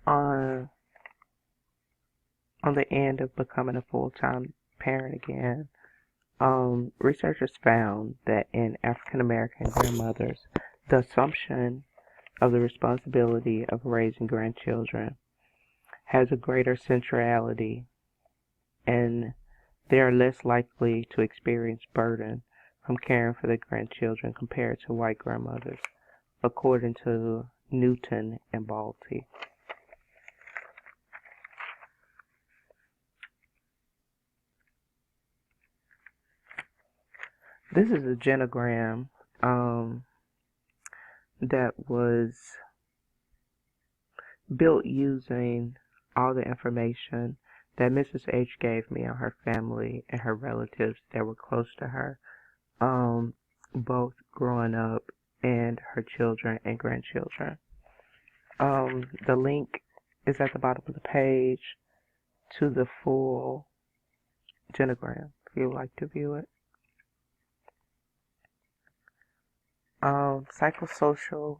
on on the end of becoming a full-time parent again, researchers found that in African American grandmothers, the assumption of the responsibility of raising grandchildren has a greater centrality, and they are less likely to experience burden from caring for their grandchildren compared to white grandmothers, according to Newton and Balti. This is a genogram that was built using all the information that Mrs. H gave me on her family and her relatives that were close to her, both growing up and her children and grandchildren. The link is at the bottom of the page to the full genogram if you would like to view it. Psychosocial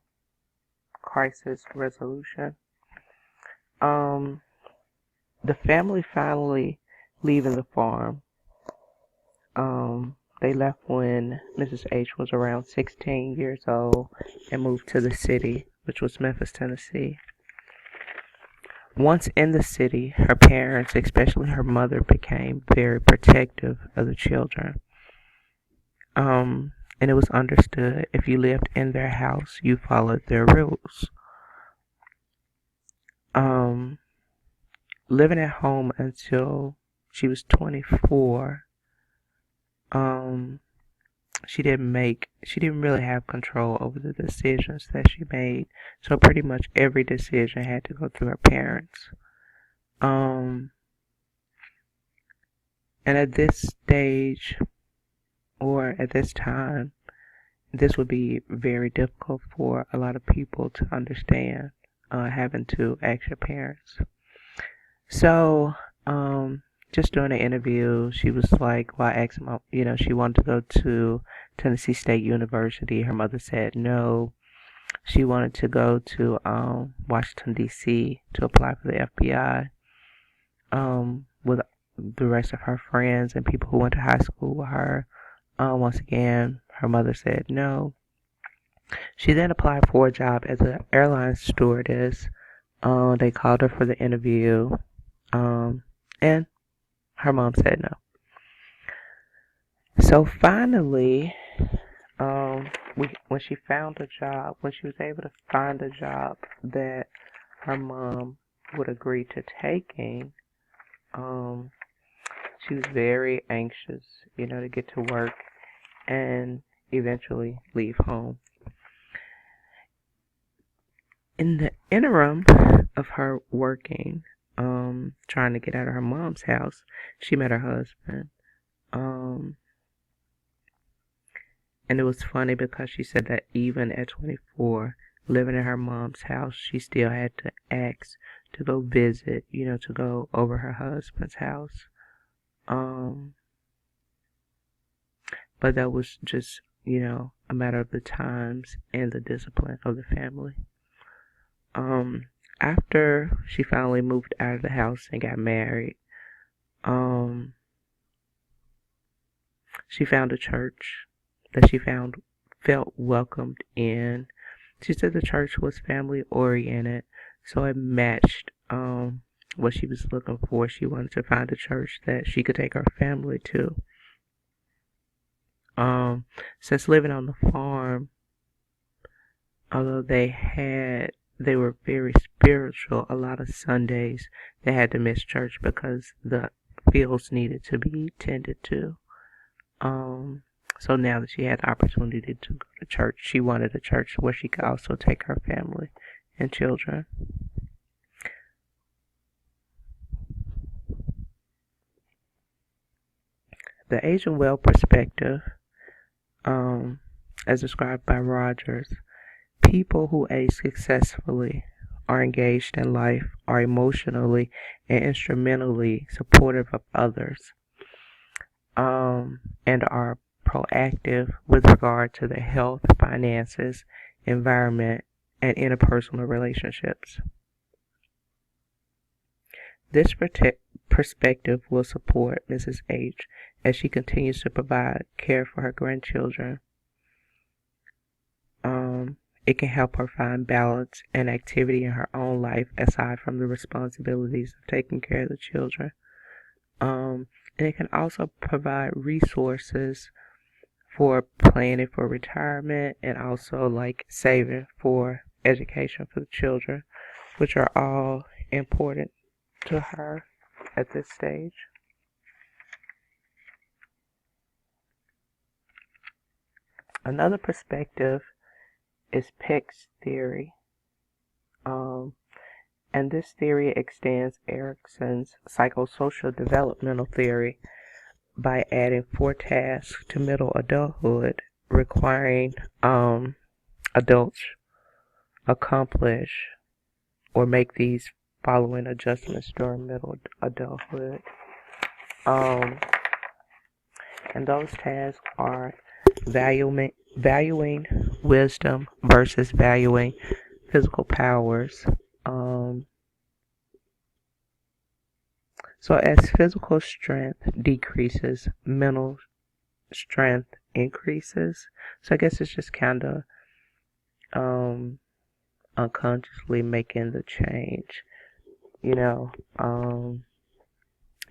crisis resolution. The family finally leaving the farm. They left when Mrs. H was around 16 years old and moved to the city, which was Memphis, Tennessee. Once in the city, her parents, especially her mother, became very protective of the children. And it was understood if you lived in their house, you followed their rules. Living at home until she was 24, she didn't really have control over the decisions that she made. So pretty much every decision had to go through her parents. And at this stage, or at this time, this would be very difficult for a lot of people to understand, having to ask your parents. So, just during the interview, she was like, well, I asked mom, she wanted to go to Tennessee State University. Her mother said no. She wanted to go to Washington, D.C. to apply for the FBI with the rest of her friends and people who went to high school with her. Once again, her mother said no. She then applied for a job as an airline stewardess. They called her for the interview, and her mom said no. So finally, when she found a job, when she was able to find a job that her mom would agree to taking, she was very anxious, to get to work and eventually leave home. In the interim of her working, trying to get out of her mom's house, she met her husband. And it was funny because she said that even at 24, living in her mom's house, she still had to ask to go visit, to go over her husband's house. But that was just, a matter of the times and the discipline of the family. After she finally moved out of the house and got married, she found a church that she felt welcomed in. She said the church was family oriented, so it matched what she was looking for. She wanted to find a church that she could take her family to. Since living on the farm, although they were very spiritual, a lot of Sundays they had to miss church because the fields needed to be tended to. So now that she had the opportunity to go to church, she wanted a church where she could also take her family and children. The Asian well perspective, as described by Rogers, people who age successfully are engaged in life, are emotionally and instrumentally supportive of others, and are proactive with regard to their health, finances, environment, and interpersonal relationships. This perspective will support Mrs. H as she continues to provide care for her grandchildren. It can help her find balance and activity in her own life aside from the responsibilities of taking care of the children. And it can also provide resources for planning for retirement and also like saving for education for the children, which are all important to her at this stage. Another perspective is Peck's theory. And this theory extends Erikson's psychosocial developmental theory by adding 4 tasks to middle adulthood, requiring adults accomplish or make these following adjustments during middle adulthood. And those tasks are valuing wisdom versus valuing physical powers. So as physical strength decreases, mental strength increases. So I guess it's just kind of unconsciously making the change. In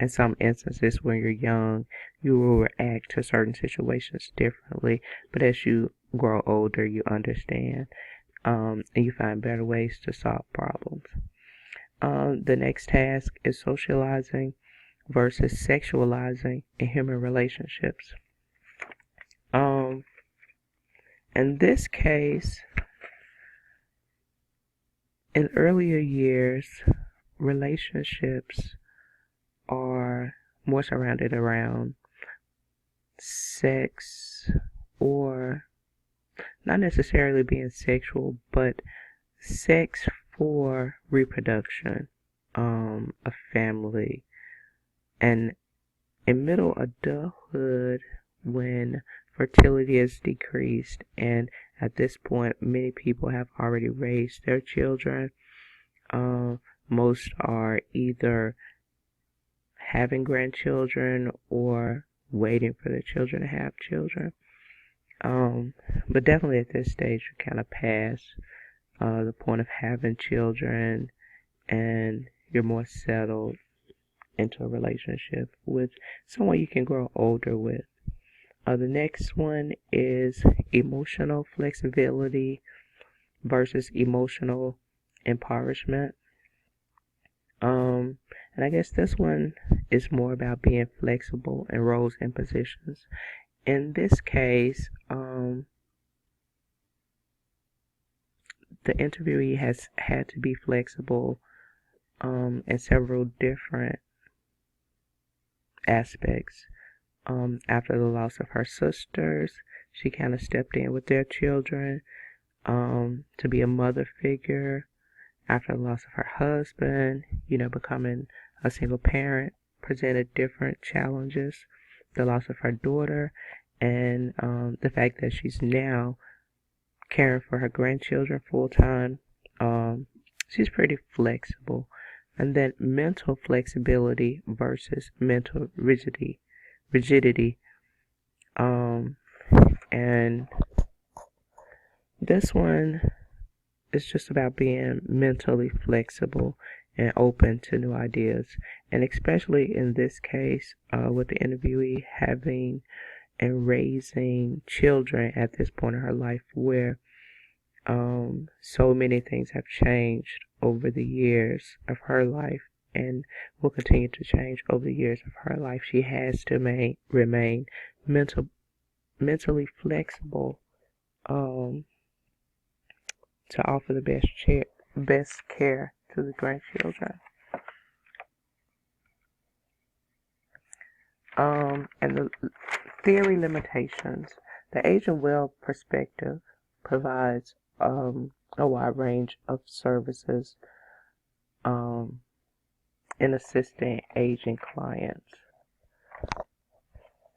some instances when you're young, you will react to certain situations differently. But as you grow older, you understand, and you find better ways to solve problems. The next task is socializing versus sexualizing in human relationships. In this case, in earlier years, relationships are more surrounded around sex, or not necessarily being sexual, but sex for reproduction, a family. And in middle adulthood, when fertility is decreased, and at this point many people have already raised their children, most are either having grandchildren or waiting for their children to have children. But definitely at this stage, you kind of pass the point of having children, and you're more settled into a relationship with someone you can grow older with. The next one is emotional flexibility versus emotional impoverishment. And I guess this one is more about being flexible in roles and positions. In this case, the interviewee has had to be flexible in several different aspects. After the loss of her sisters, she kind of stepped in with their children to be a mother figure. After the loss of her husband, becoming a single parent presented different challenges. The loss of her daughter, and the fact that she's now caring for her grandchildren full time. She's pretty flexible. And then mental flexibility versus mental rigidity. And this one is just about being mentally flexible and open to new ideas. And especially in this case, with the interviewee having and raising children at this point in her life, where so many things have changed over the years of her life and will continue to change over the years of her life. She has to remain mentally flexible to offer the best care to the grandchildren. And the theory limitations. The age and well perspective provides a wide range of services in assisting aging clients.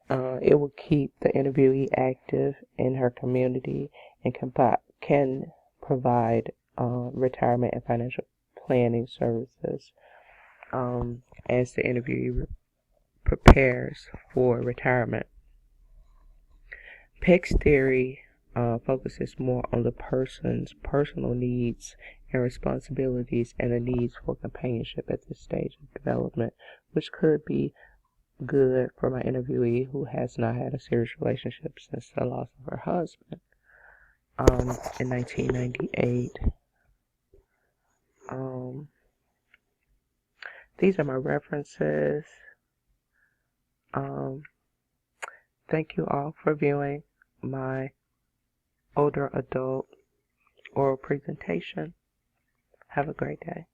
It will keep the interviewee active in her community and can provide retirement and financial planning services. as the interviewee prepares for retirement. Peck's theory focuses more on the person's personal needs and responsibilities and the needs for companionship at this stage of development, which could be good for my interviewee who has not had a serious relationship since the loss of her husband in 1998. These are my references. Thank you all for viewing my older adult oral presentation. Have a great day.